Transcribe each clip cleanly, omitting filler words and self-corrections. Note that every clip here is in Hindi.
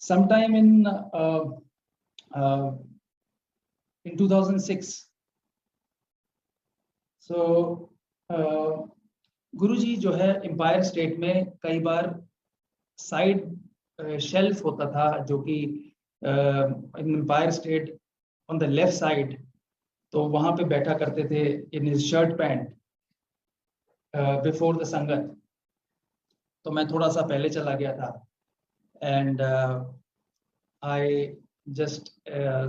sometime in 2006. So गुरुजी जो है एम्पायर स्टेट में कई बार साइड शेल्फ होता था जो कि Empire State on the left side, तो वहां पे बैठा करते थे in his shirt pant before the sangat. तो मैं थोड़ा सा पहले चला गया था and I just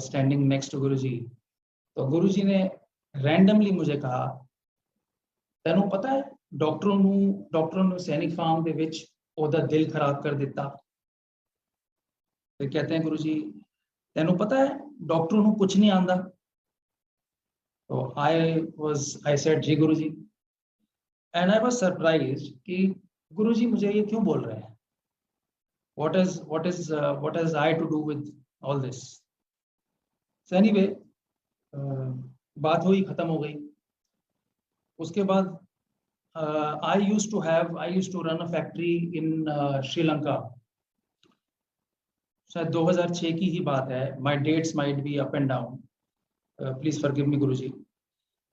standing next to Guruji. तो गुरुजी ने रैंडमली मुझे कहा, ਤੈਨੂੰ पता है डॉक्टरों ने सैनिक फार्म ਦੇ ਵਿੱਚ ਉਹਦਾ दिल खराब कर ਦਿੱਤਾ। फिर कहते हैं गुरुजी ਤੈਨੂੰ पता है डॉक्टरों ਨੂੰ कुछ नहीं आंदा। तो I said ji Guruji, and I was surprised कि गुरुजी मुझे ये क्यों बोल रहे हैं, what has I to do with all this? So anyway, बात हुई, खत्म हो गई। उसके बाद I used to run a factory in Sri Lanka. शायद 2006 की ही बात है, my dates might be up and down, please forgive me Guruji.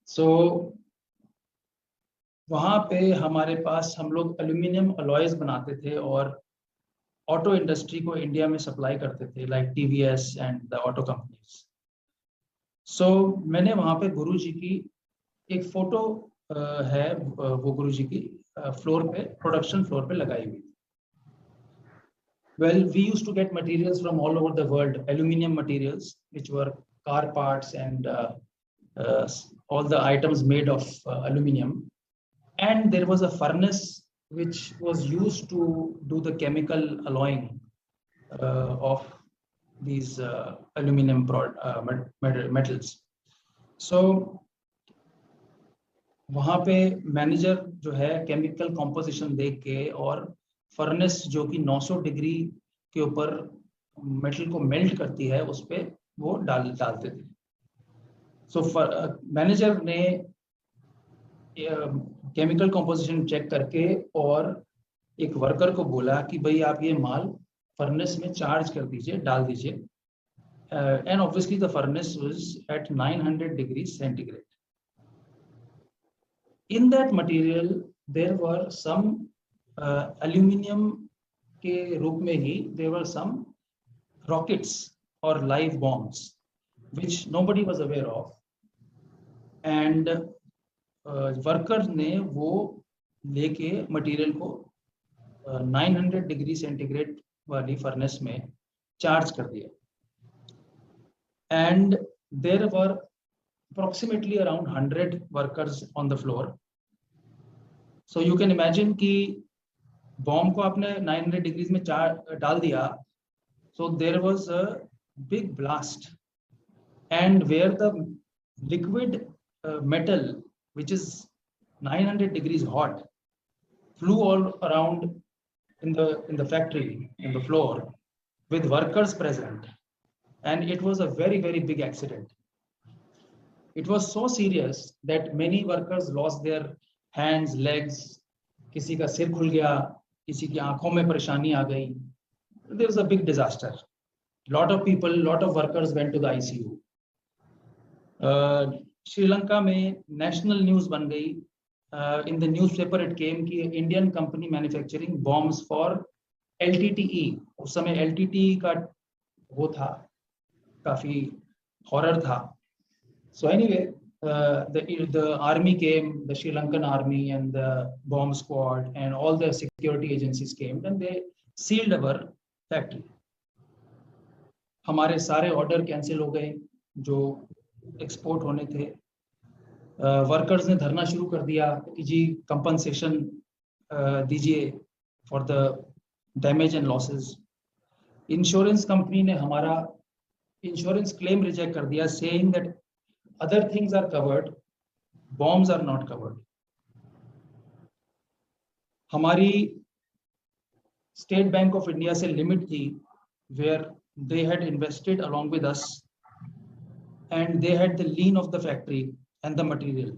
So वहाँ पे हमारे पास हम लोग एल्यूमिनियम अलॉयज बनाते थे और ऑटो इंडस्ट्री को इंडिया में सप्लाई करते थे, like TVS and the auto companies. So मैंने वहाँ पे गुरुजी की एक फोटो है, वो गुरुजी की फ्लोर पे, प्रोडक्शन फ्लोर पे लगाई हुई। Well, we used to get materials from all over the world, aluminum materials, which were car parts and all the items made of aluminum. And there was a furnace which was used to do the chemical alloying of these aluminum metals. So वहाँ पे मैनेजर जो है केमिकल कॉम्पोजिशन देख के और फर्नेस जो कि 900 डिग्री के ऊपर मेटल को मेल्ट करती है उस पे वो डालते थे। सो मैनेजर ने केमिकल कॉम्पोजिशन चेक करके और एक वर्कर को बोला कि भाई आप ये माल फर्नेस में चार्ज कर दीजिए, डाल दीजिए। And obviously the furnace was at 900 degree centigrade. In that material there were some aluminium के रूप में ही देयर वर सम रॉकेट्स और live bombs which nobody was aware of. And worker ने वो लेके मटेरियल को 900 डिग्री सेंटीग्रेड वाली फर्नेस में चार्ज कर दिया। And there were approximately around 100 workers on the floor. So you can imagine कि बॉम्ब को आपने 900 डिग्रीज में डाल दिया, so there was a big blast, and where the liquid metal which is 900 degrees hot flew all around in the factory, in the floor, with workers present, and it was a very, very big accident. It was so serious that many workers lost their hands, legs, किसी का सिर खुल गया, किसी की आंखों में परेशानी आ गई। There was a big disaster. Lot of people, lot of workers went to the ICU. Sri Lanka में national news बन गई। In the newspaper it came कि Indian company manufacturing bombs for LTTE। उस समय LTTE का वो था, काफी horror था। So anyway, the army came, the Sri Lankan army and the bomb squad and all the security agencies came and they sealed our factory. हमारे सारे ऑर्डर कैंसिल हो गए जो एक्सपोर्ट होने थे। वर्कर्स ने धरना शुरू कर दिया कि जी कंपनसेशन दीजिए for the damage and losses. Insurance company ने हमारा इंश्योरेंस क्लेम रिजेक्ट कर दिया, saying that other things are covered, bombs are not covered. हमारी स्टेट बैंक ऑफ इंडिया से लिमिट थी where they had invested along with us and they had the lien of the factory and the material.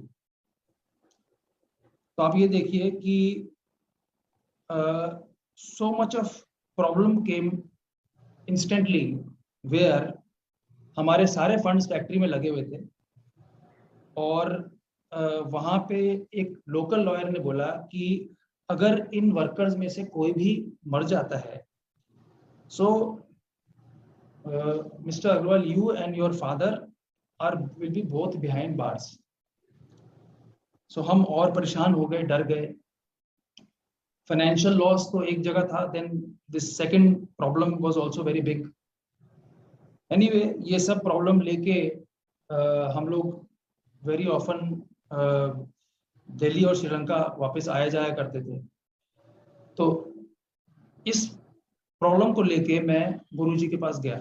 तो आप ये देखिए कि so much of problem came instantly, where हमारे सारे फंड्स फैक्ट्री में लगे हुए थे, और वहाँ पे एक लोकल लॉयर ने बोला कि अगर इन वर्कर्स में से कोई भी मर जाता है, so mister Agarwal, you and your father are will be both behind bars. So हम और परेशान हो गए, डर गए। फाइनेंशियल लॉस तो एक जगह था, then this second problem was also very big. Anyway, ये सब प्रॉब्लम लेके हम लोग वेरी ऑफन दिल्ली और श्रीलंका वापस आया जाया करते थे। तो इस प्रॉब्लम को लेके मैं गुरुजी के पास गया।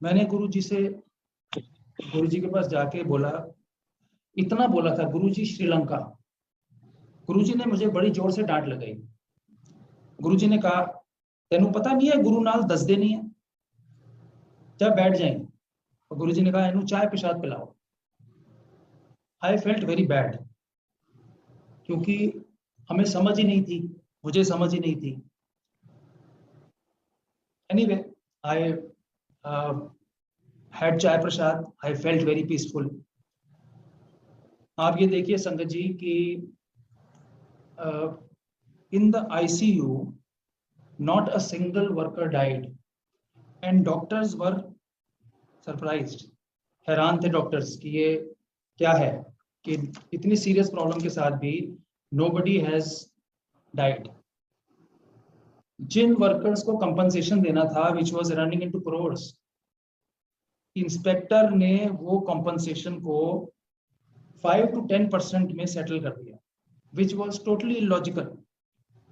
मैंने गुरुजी के पास जाके बोला, इतना बोला था, गुरुजी श्रीलंका। गुरुजी ने मुझे बड़ी जोर से डांट लगाई। गुरुजी ने कहा, तेनू पता नहीं है गुरु नाल दस देनी है, जब बैठ जाए। और गुरुजी ने कहा, इनू चाय प्रसाद पिलाओ। आई फेल्ट वेरी बैड, क्योंकि हमें समझ ही नहीं थी, मुझे समझ ही नहीं थी। एनीवे, आई हैड चाय प्रसाद, आई फेल्ट वेरी पीसफुल। आप ये देखिए संगत जी कि in the ICU, not a single worker died, and doctors were surprised. हैरान थे डॉक्टर्स कि ये क्या है कि इतनी सीरियस प्रॉब्लम के साथ भी nobody has died. जिन वर्कर्स को कंपनसेशन देना था, which was running into crores, inspector ने वो कंपनसेशन को 5 to 10% में सेटल कर दिया, which was totally illogical.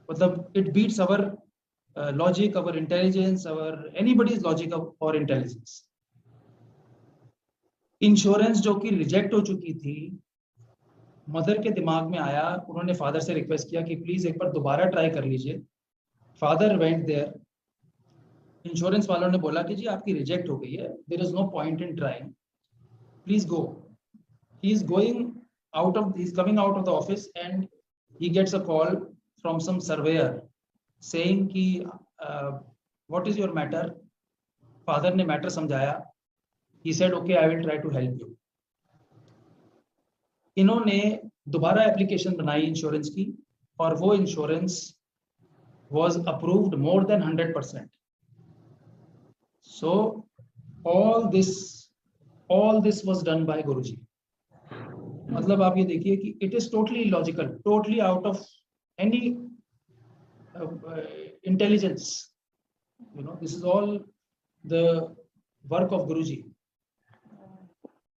मतलब it beats our logic, our intelligence, our anybody's logic or intelligence. Insurance जो कि रिजेक्ट हो चुकी थी, मदर के दिमाग में आया, उन्होंने फादर से रिक्वेस्ट किया कि प्लीज एक बार दोबारा ट्राई कर लीजिए। फादर वेंट देयर, इंश्योरेंस वालों ने बोला कि जी आपकी रिजेक्ट हो गई है, there is no point in trying, please go. He is going out of, he's coming out of the office and he gets a call from some surveyor saying कि what is your matter? Father ने matter समझाया। He said okay, I will try to help you. इन्होंने दोबारा एप्लीकेशन बनाई इंश्योरेंस की, और वो insurance was approved more than 100%. So all this was done by Guruji. मतलब आप ये देखिए कि it is totally logical, totally out of any intelligence, you know, this is all the work of Guruji.